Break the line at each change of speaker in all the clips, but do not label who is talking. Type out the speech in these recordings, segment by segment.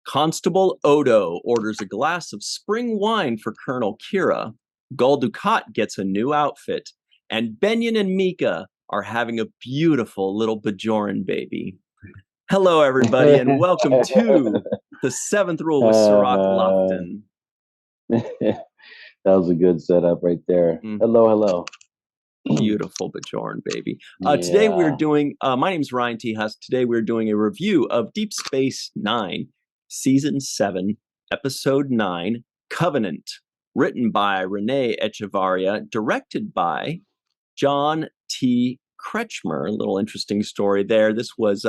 Constable Odo orders a glass of spring wine for Colonel Kira. Gul Dukat gets a new outfit. And Benyon and Mika are having a beautiful little Bajoran baby. Hello, everybody, and welcome to the Seventh Rule with Sirach Lofton.
That was a good setup right there. Hello.
Beautiful Bajoran baby. Today we're doing, my name is Ryan T. Huss. Today we're doing a review of Deep Space Nine, Season 7, Episode 9, Covenant, written by Renee Echevarria, directed by John T. Kretschmer. A little interesting story there. This was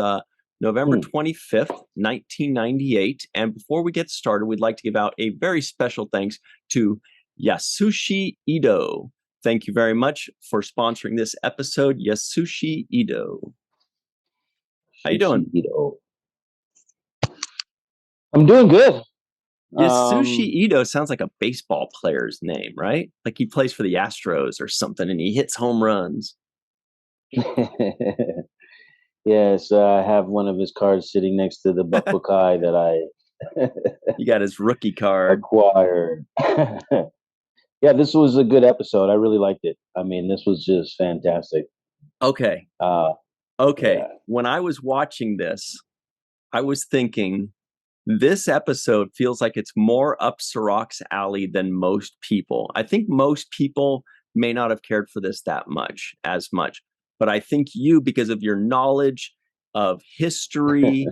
November 25th, 1998. And before we get started, we'd like to give out a very special thanks to Yasushi Ito. Thank you very much for sponsoring this episode, Yasushi Ito. How you doing?
I'm doing good.
Yasushi Ito sounds like a baseball player's name, right? Like he plays for the Astros or something and he hits home runs.
Yes, I have one of his cards sitting next to the Bakukai that I
You got his rookie card.
Acquired. Yeah, this was a good episode. I really liked it. I mean, this was just fantastic.
Okay.
Yeah.
When I was watching this, I was thinking this episode feels like it's more up Sirach's alley than most people. I think most people may not have cared for this as much. But I think you, because of your knowledge of history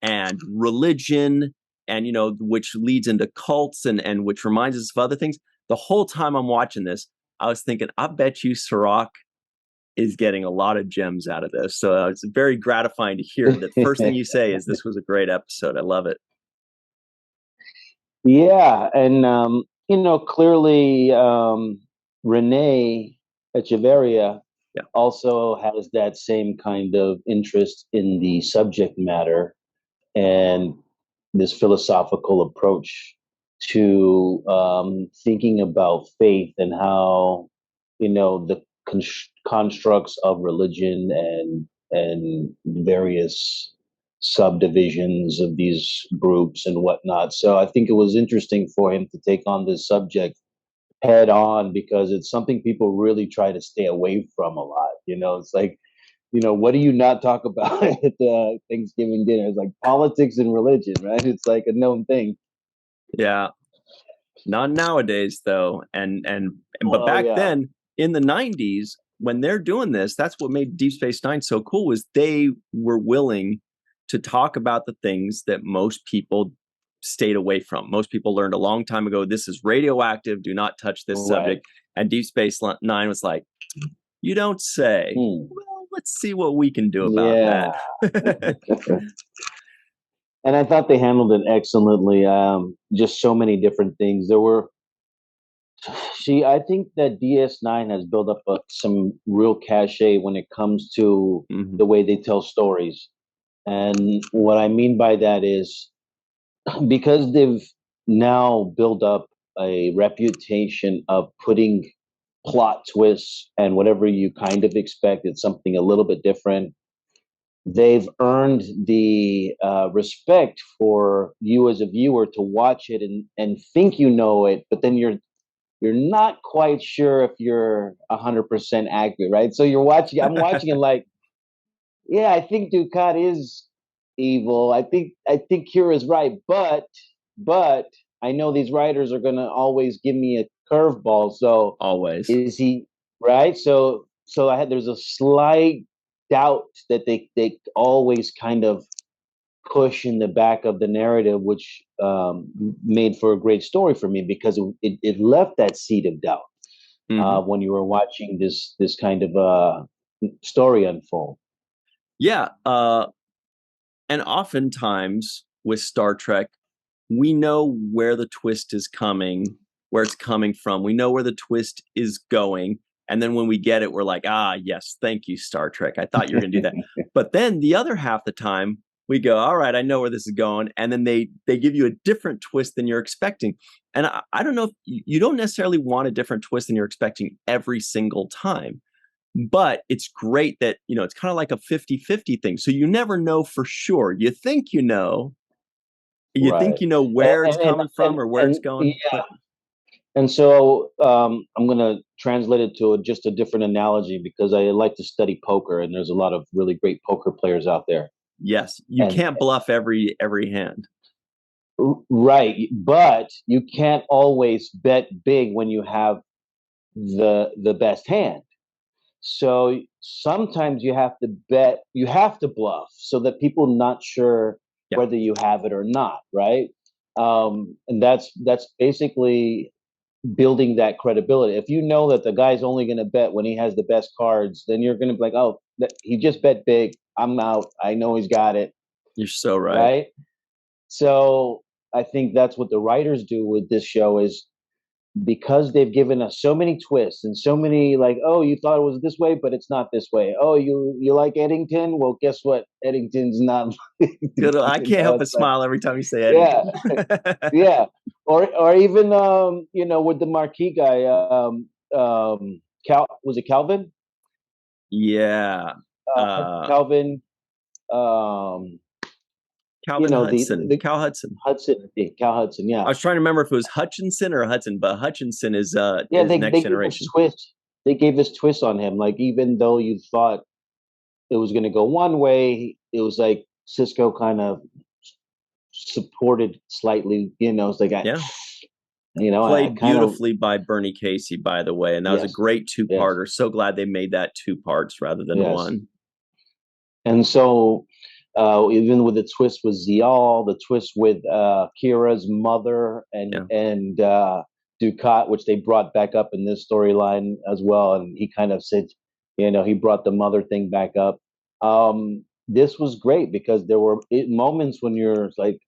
and religion, and which leads into cults and which reminds us of other things. The whole time I'm watching this, I was thinking, I bet you Sirach is getting a lot of gems out of this. So it's very gratifying to hear that the first thing you say is this was a great episode. I love it.
Yeah, and clearly Renee Echevarria also has that same kind of interest in the subject matter and this philosophical approach to thinking about faith and how the constructs of religion and various subdivisions of these groups and whatnot. So I think it was interesting for him to take on this subject head on because it's something people really try to stay away from a lot. It's like, what do you not talk about at the Thanksgiving dinner? It's like politics and religion, right? It's like a known thing.
Yeah. Not nowadays, though. But back then, in the 90s, when they're doing this, that's what made Deep Space Nine so cool, was they were willing to talk about the things that most people stayed away from. Most people learned a long time ago, this is radioactive, do not touch this subject. And Deep Space Nine was like, you don't say. Well, let's see what we can do about that.
And I thought they handled it excellently. Just so many different things. I think that DS9 has built up some real cachet when it comes to the way they tell stories. And what I mean by that is because they've now built up a reputation of putting plot twists and whatever you kind of expect, it's something a little bit different. They've earned the respect for you as a viewer to watch it and think you know it, but then you're not quite sure if you're 100% accurate, right? So I'm watching it like, yeah, I think Dukat is evil. I think Kira's right, but I know these writers are gonna always give me a curveball. So
always
is he right? So there's a slight doubt that they always kind of push in the back of the narrative, which made for a great story for me because it left that seed of doubt when you were watching this kind of story unfold.
Yeah, and oftentimes with Star Trek, we know where the twist is coming, where it's coming from. We know where the twist is going. And then when we get it, we're like, yes, thank you, Star Trek. I thought you were going to do that. But then the other half the time, we go, all right, I know where this is going. And then they give you a different twist than you're expecting. And I don't know if you don't necessarily want a different twist than you're expecting every single time. But it's great that, it's kind of like a 50-50 thing. So you never know for sure. You think you know, You think you know where it's coming from or where it's going,
yeah.
but
And so I'm going to translate it to just a different analogy because I like to study poker, and there's a lot of really great poker players out there.
yes, you
And
can't bluff every hand.
right, but you can't always bet big when you have the best hand. So sometimes you have to bluff so that people not sure
Yeah.
whether you have it or not, right? And that's basically building that credibility. If you know that the guy's only going to bet when he has the best cards, then you're going to be like, oh, he just bet big. I'm out. I know he's got it.
You're so right.
Right. So I think that's what the writers do with this show is because they've given us so many twists and so many like, oh, you thought it was this way, but it's not this way. Oh, you like Eddington? Well, guess what? Eddington's not.
Good. I
You
can't
know,
help but
it's like,
smile every time you say
yeah,
Eddington.
yeah. Or even with the marquee guy, was it Calvin?
Yeah.
Calvin, um,
Calvin
the
Cal Hudson.
Hudson, I think Cal Hudson. Yeah,
I was trying to remember if it was Hutchinson or Hudson, but Hutchinson is
yeah.
Next
They gave this
Generation.
twist. They gave this twist on him. Like even though you thought it was going to go one way, it was like Cisco kind of supported slightly. It's like
Yeah.
I
Played
kind of
beautifully by Bernie Casey, by the way, and that was a
yes,
great two-parter.
yes,
So glad they made that two parts rather than
yes.
one.
And so, even with the twist with Zial, the twist with Kira's mother and Ducat, which they brought back up in this storyline as well, and he kind of said, he brought the mother thing back up. This was great because there were moments when you're like,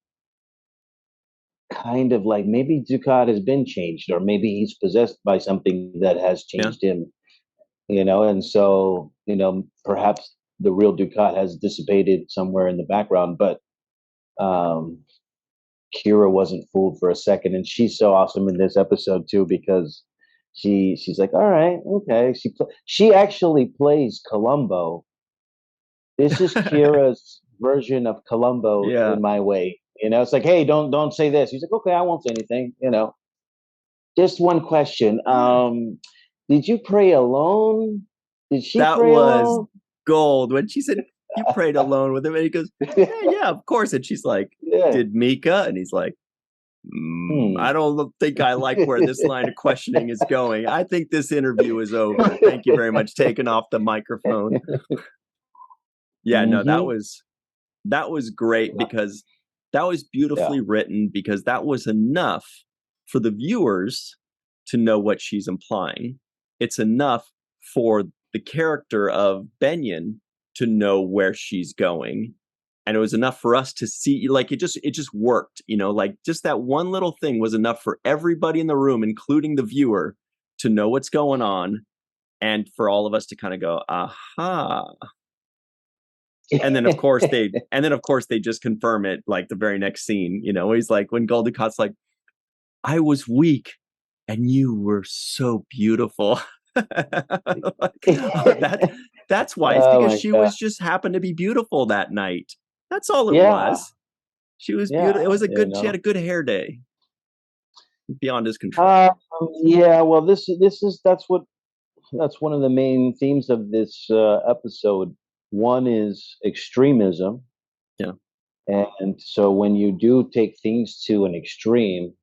kind of like maybe Ducat has been changed, or maybe he's possessed by something that has
Yeah.
changed him. And so perhaps the real Ducat has dissipated somewhere in the background, but um Kira wasn't fooled for a second, and she's so awesome in this episode too because she's like, all right, okay, she actually plays Columbo. This is Kira's version of Columbo
Yeah.
in my way. It's like, hey, don't say this. He's like, okay, I won't say anything. Just one question. Did you pray alone? Did she
That
pray
was
alone?
gold when she said you prayed alone with him, and he goes, yeah, of course. And she's like,
Yeah.
did Mika? And he's like, I don't think I like where this line of questioning is going. I think this interview is over. Thank you very much. Taking off the microphone. Yeah, no, that was great because that was beautifully written because that was enough for the viewers to know what she's implying. It's enough for the character of Benyon to know where she's going. And it was enough for us to see, like, it just worked, like just that one little thing was enough for everybody in the room, including the viewer, to know what's going on and for all of us to kind of go, aha. And then of course they just confirm it like the very next scene, he's like when Gul Dukat's like, I was weak and you were so beautiful. That's why. It's because she was just happened to be beautiful that night. That's all it was. She was beautiful. It was she had a good hair day. Beyond his control.
Yeah, well that's one of the main themes of this episode. One is extremism.
Yeah.
And so when you do take things to an extreme,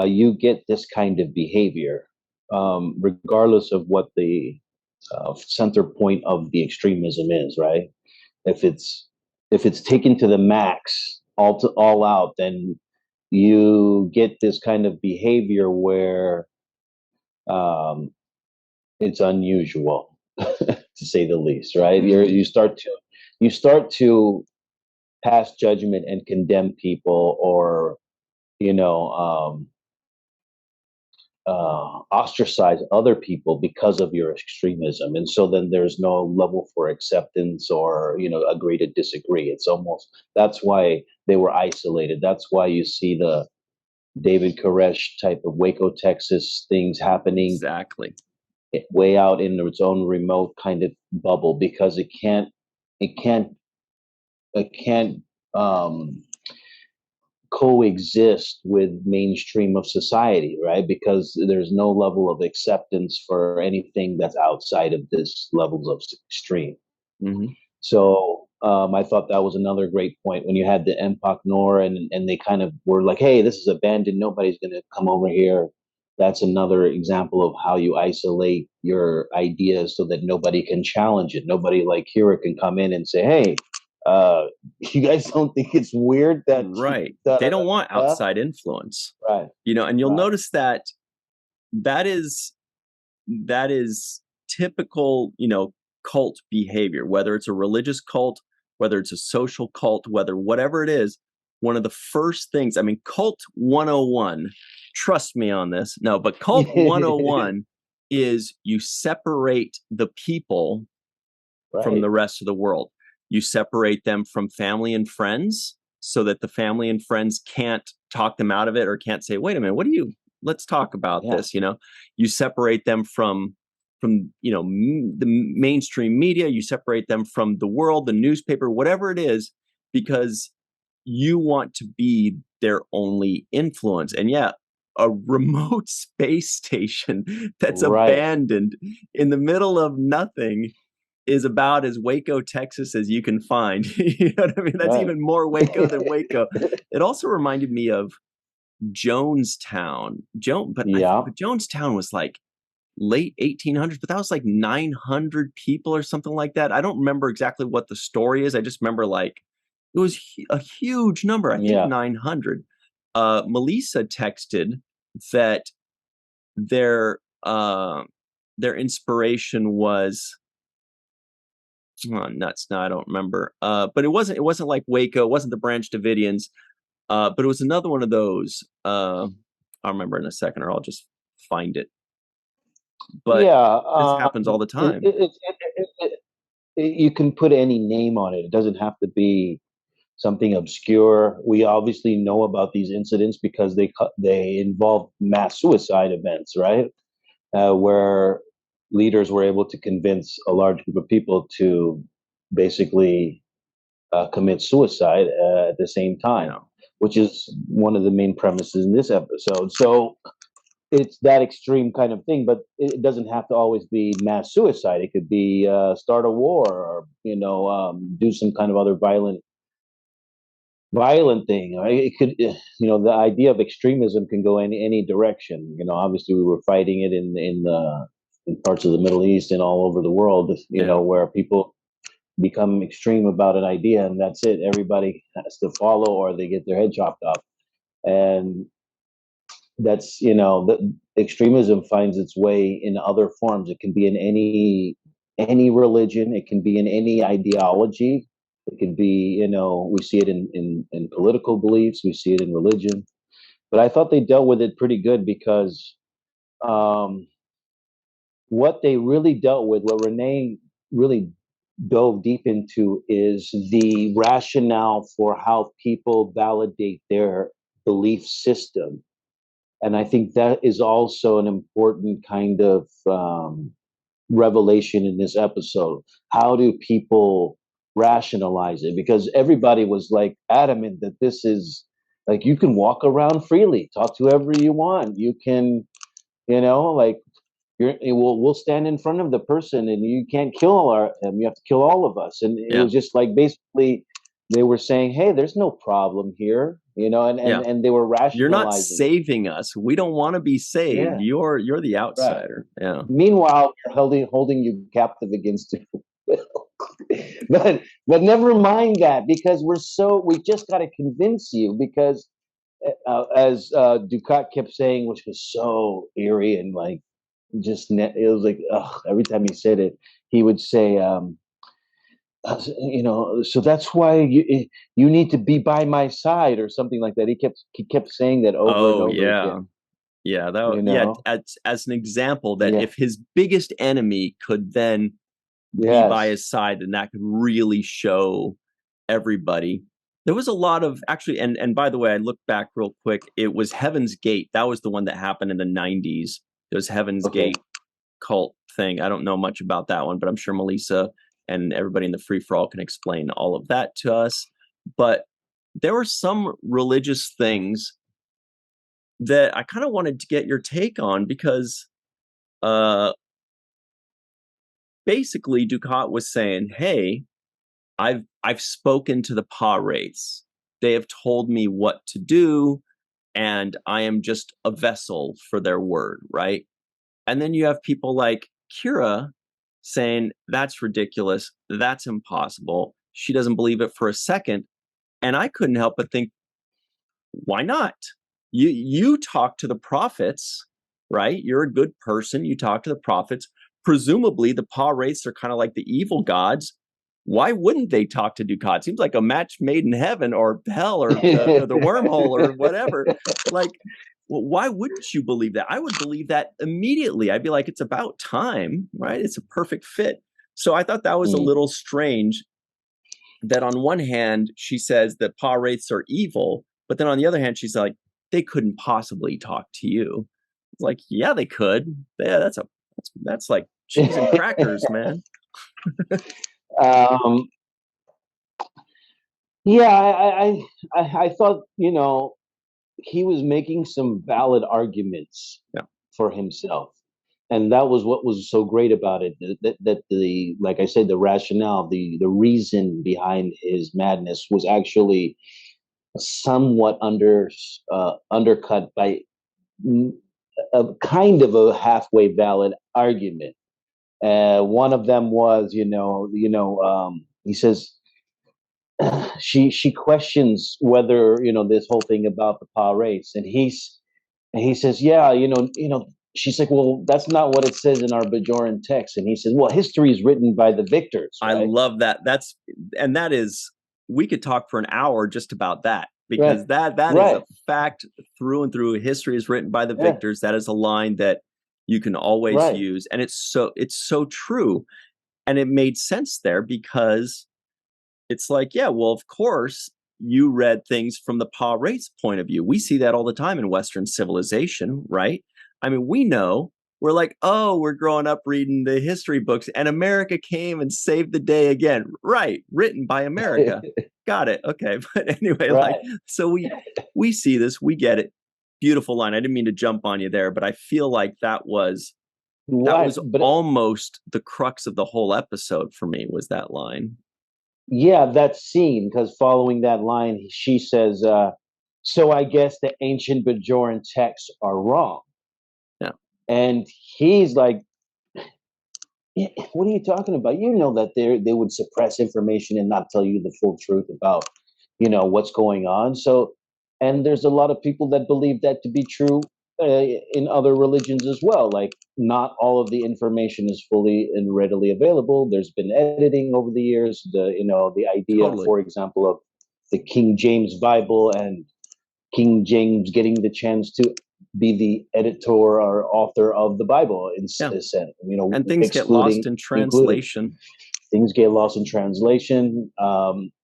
you get this kind of behavior, regardless of what the center point of the extremism is, right? If it's taken to the max, all out, then you get this kind of behavior where it's unusual, to say the least, right? You start to pass judgment and condemn people, or you know um, ostracize other people because of your extremism, and so then there's no level for acceptance or agree to disagree. It's almost that's why they were isolated. That's why you see the David Koresh type of Waco, Texas things happening
exactly
way out in its own remote kind of bubble because it can't um coexist with mainstream of society, right? Because there's no level of acceptance for anything that's outside of this levels of extreme.
Mm-hmm.
So I thought that was another great point when you had the Empok Nor and they kind of were like, hey, this is abandoned. Nobody's going to come over here. That's another example of how you isolate your ideas so that nobody can challenge it. Nobody like Kira can come in and say, hey, you guys don't think it's weird that
Right.
da,
They
da,
don't
da,
want
da?
outside influence.
Right,
And you'll
right.
notice that that is that is typical, cult behavior, whether it's a religious cult, whether it's a social cult, whatever it is. One of the first things, I mean, cult 101, trust me on this. No, but cult 101 is you separate the people from
Right.
the rest of the world. You separate them from family and friends so that the family and friends can't talk them out of it or can't say, wait a minute, let's talk about
Yeah.
this. You separate them from the mainstream media. You separate them from the world, the newspaper, whatever it is, because you want to be their only influence. And yeah, a remote space station that's
Right.
abandoned in the middle of nothing is about as Waco, Texas as you can find. You know what I mean? That's
Right.
even more Waco than Waco. It also reminded me of Jonestown.
Yeah.
But Jonestown was like late 1800s, but that was like 900 people or something like that. I don't remember exactly what the story is. I just remember like it was a huge number. I think
Yeah.
900. Melissa texted that their their inspiration was nuts. No, I don't remember. But it wasn't like Waco. It wasn't the Branch Davidians. But it was another one of those. I'll remember in a second, or I'll just find it. But
Yeah.
this happens all the
It,
time.
it, it, it, it, you can put any name on it. It doesn't have to be something obscure. We obviously know about these incidents because they involve mass suicide events, right? Where leaders were able to convince a large group of people to basically commit suicide at the same time,
Yeah.
which is one of the main premises in this episode. So it's that extreme kind of thing, but it doesn't have to always be mass suicide. It could be start a war or do some kind of other violent thing. Right? It could, the idea of extremism can go in any direction. Obviously we were fighting it in parts of the Middle East and all over the world.
Yeah.
Where people become extreme about an idea and that's it. Everybody has to follow or they get their head chopped off. And that's the extremism finds its way in other forms. It can be in any religion. It can be in any ideology. It could be, we see it in political beliefs. We see it in religion. But I thought they dealt with it pretty good because um, what they really dealt with, what Renee really dove deep into, is the rationale for how people validate their belief system. And I think that is also an important kind of revelation in this episode. How do people rationalize it? Because everybody was like adamant that this is like you can walk around freely, talk to whoever you want. You can, like we'll stand in front of the person and you can't kill him. You have to kill all of us. And it
Yeah.
was just like basically they were saying, hey, there's no problem here, and
Yeah.
and they were
You're not
rationalizing it.
saving us. We don't want to be saved.
Yeah,
You're the
right.
outsider. Yeah.
Meanwhile, they're holding you captive against your will. but never mind that because we just got to convince you because as Ducat kept saying, which was so eerie and like it was like ugh, every time he said it, he would say, so that's why you need to be by my side or something like that. He kept saying that over and
Oh
over
yeah.
again.
Yeah.
You
Yeah.
know,
As an example, that
yeah,
if his biggest enemy could then be by
yes,
his side, then that could really show everybody. There was a lot of actually, and by the way, I looked back real quick. It was Heaven's Gate. That was the one that happened in the 90s. It was Heaven's
okay,
Gate cult thing. I don't know much about that one, but I'm sure Melissa and everybody in the free for all can explain all of that to us. But there were some religious things that I kind of wanted to get your take on because basically Ducat was saying, hey, I've spoken to the Pa-wraiths. They have told me what to do, and I am just a vessel for their word, right? And then you have people like Kira saying, that's ridiculous. That's impossible. She doesn't believe it for a second. And I couldn't help but think, why not? You talk to the prophets, right? You're a good person. You talk to the prophets. Presumably, the Pa-wraiths are kind of like the evil gods. Why wouldn't they talk to Ducat? Seems like a match made in heaven or hell or the wormhole or whatever. Like, well, why wouldn't you believe that? I would believe that immediately. I'd be like, it's about time, right? It's a perfect fit. So I thought that was a little strange that on one hand, she says that Pa-wraiths are evil, but then on the other hand, she's like, they couldn't possibly talk to you. It's like, yeah, they could. Yeah, that's like cheese and crackers, man.
Yeah, I thought, he was making some valid arguments for himself. And that was what was so great about it. That the, like I said, the rationale, the reason behind his madness was actually somewhat undercut by a kind of a halfway valid argument. One of them was, he says she questions whether this whole thing about the Pa-wraiths, and he says, yeah, she's like, well, that's not what it says in our Bajoran text, and he says, well, history is written by the victors. Right?
I love that. That is, we could talk for an hour just about that, because that is a fact through and through. History is written by the victors. That is a line that you can always use, and it's so true, and it made sense there because it's like, yeah, well, of course, you read things from the Pa-wraith's point of view. We see that all the time in Western civilization, right? I mean, we know, we're like, oh, we're growing up reading the history books, and America came and saved the day again. Right, written by America. Got it. Okay, but anyway, like, so we see this, we get it. Beautiful line. I didn't mean to jump on you there, but I feel like that was almost the crux of the whole episode for me, was that line.
Yeah, that scene, because following that line, she says, so I guess the ancient Bajoran texts are wrong.
Yeah.
And he's like, what are you talking about? You know that they would suppress information and not tell you the full truth about, what's going on. So, and there's a lot of people that believe that to be true in other religions as well. Like, not all of the information is fully and readily available. There's been editing over the years. The idea, for example, of the King James Bible and King James getting the chance to be the editor or author of the Bible in a sense,
and things get lost in translation.
Things get lost in translation.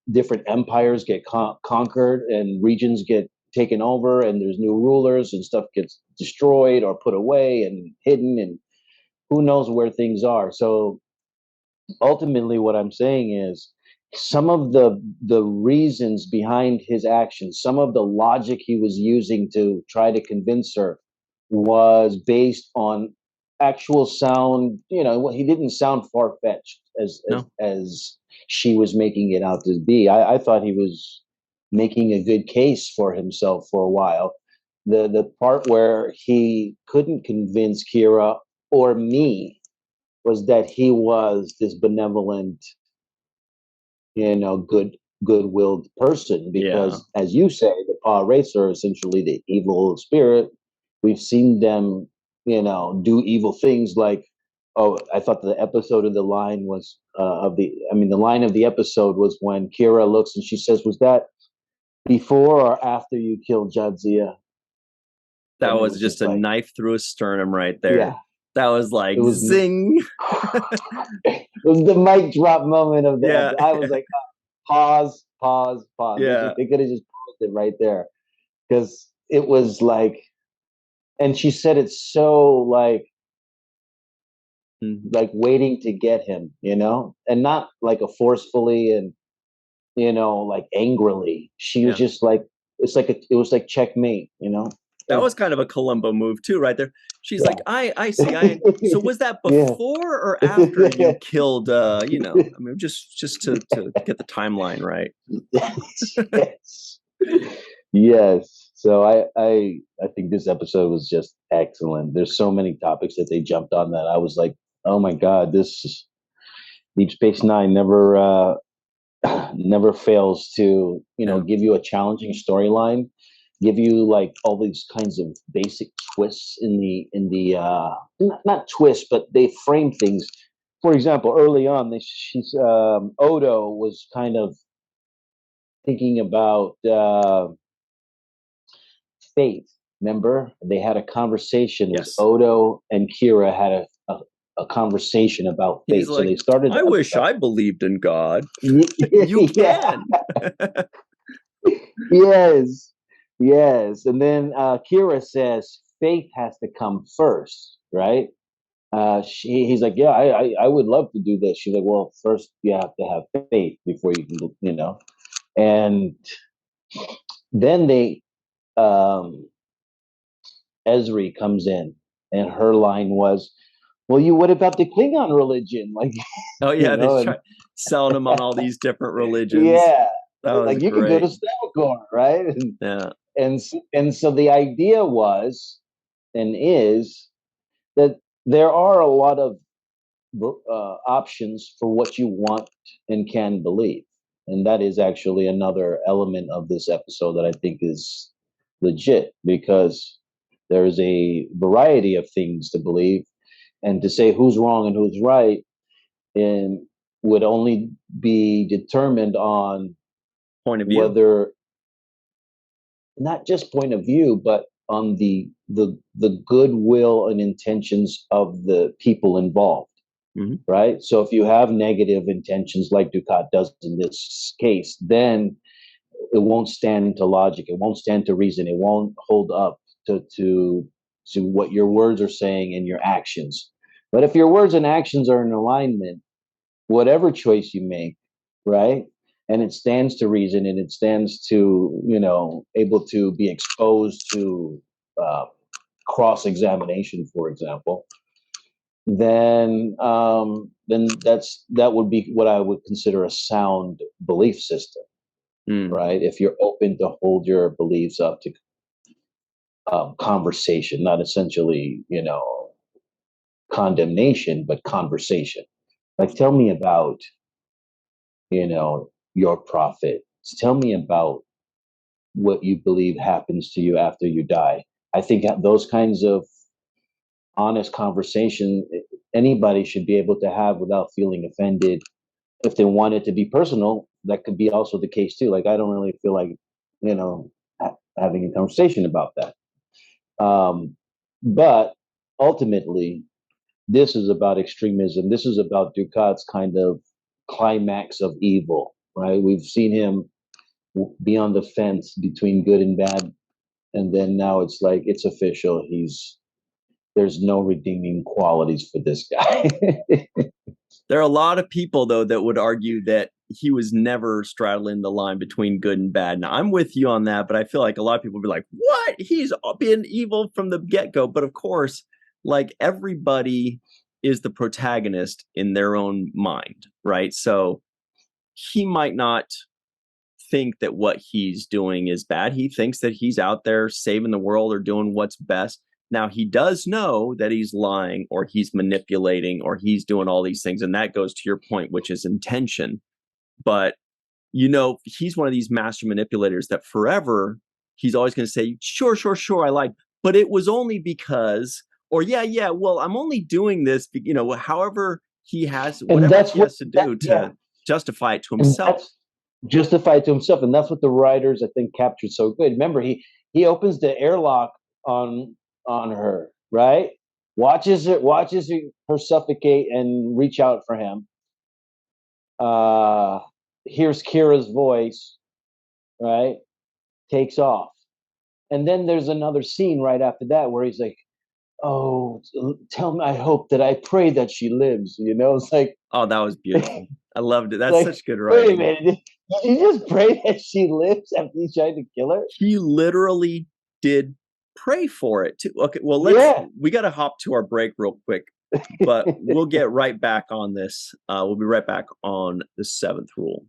Different empires get conquered, and regions get taken over, and there's new rulers, and stuff gets destroyed or put away and hidden, and who knows where things are. So ultimately, what I'm saying is, some of the reasons behind his actions, some of the logic he was using to try to convince her, was based on actual sound. He didn't sound far-fetched as she was making it out to be. I thought he was making a good case for himself for a while. The part where he couldn't convince Kira or me was that he was this benevolent, good-willed person, because as you say, the Pa-wraiths are essentially the evil spirit. We've seen them, do evil things. Like, I thought the episode of the line was the line of the episode was when Kira looks and she says, was that before or after you killed Jadzia?
That was just a knife through a sternum right there. Yeah. That was like, zing.
It was the mic drop moment of the episode. I was like, pause. Yeah. They could have just paused it right there, because it was like, and she said it so like waiting to get him, and not like a forcefully, and like angrily. She was just like, it was like checkmate,
That was kind of a Columbo move too, right there. She's like, I see. So was that
Yeah.
before or after you killed, I mean, just to get the timeline right.
Yes. Yes. So I think this episode was just excellent. There's so many topics that they jumped on that I was like, oh my God, this Deep Space Nine never fails to, give you a challenging storyline, give you like all these kinds of basic twists in the not twists, but they frame things. For example, early on, Odo was kind of thinking about faith. Remember, they had a conversation. It was Odo and Kira had a conversation about faith.
He's like,
so they started.
I wish I believed in God. You can.
Yes, yes. And then Kira says faith has to come first, right? He's like, yeah, I would love to do this. She's like, well, first you have to have faith before you can, And then Ezri comes in, and her line was, well, what about the Klingon religion? Like,
oh yeah, they're selling them on all these different religions.
Yeah,
that was
like you
great.
can go to Stelgor, right?
Yeah,
and so the idea was and is that there are a lot of options for what you want and can believe, and that is actually another element of this episode that I think is legit, because there is a variety of things to believe, and to say who's wrong and who's right and would only be determined on
point of view,
whether not just point of view, but on the goodwill and intentions of the people involved. Mm-hmm. Right. So if you have negative intentions like Dukat does in this case, then it won't stand to logic. It won't stand to reason. It won't hold up to what your words are saying and your actions. But if your words and actions are in alignment, whatever choice you make, right, and it stands to reason, and it stands to, able to be exposed to cross-examination, for example, then that would be what I would consider a sound belief system, right? If you're open to hold your beliefs up to conversation, not essentially, condemnation, but conversation. Like, tell me about, your prophet. Tell me about what you believe happens to you after you die. I think those kinds of honest conversation anybody should be able to have without feeling offended. If they want it to be personal, that could be also the case too. Like, I don't really feel like, having a conversation about that. But ultimately, this is about extremism. This is about Dukat's kind of climax of evil, right? We've seen him be on the fence between good and bad, and then now it's like it's official. There's no redeeming qualities for this guy.
There are a lot of people, though, that would argue that he was never straddling the line between good and bad. Now, I'm with you on that, but I feel like a lot of people would be like, what? He's been evil from the get-go. But of course, like, everybody is the protagonist in their own mind, right? So he might not think that what he's doing is bad. He thinks that he's out there saving the world or doing what's best. Now, he does know that he's lying or he's manipulating or he's doing all these things. And that goes to your point, which is intention. But, he's one of these master manipulators that forever he's always going to say, sure, I lied. But it was only because, or yeah, well, I'm only doing this, however he has, whatever he has to do to justify it to himself.
Justify it to himself. And that's what the writers, I think, captured so good. Remember, he opens the airlock on her, right? Watches her suffocate and reach out for him. Hears Kira's voice, right? Takes off. And then there's another scene right after that where he's like, oh, tell me, I pray that she lives. It's like,
oh, that was beautiful. I loved it. That's like, such good writing.
Wait a minute. Did you just pray that she lives after he tried to kill her?
He literally did pray for it too. Okay, well, we got to hop to our break real quick, but we'll get right back on this. We'll be right back on the seventh rule.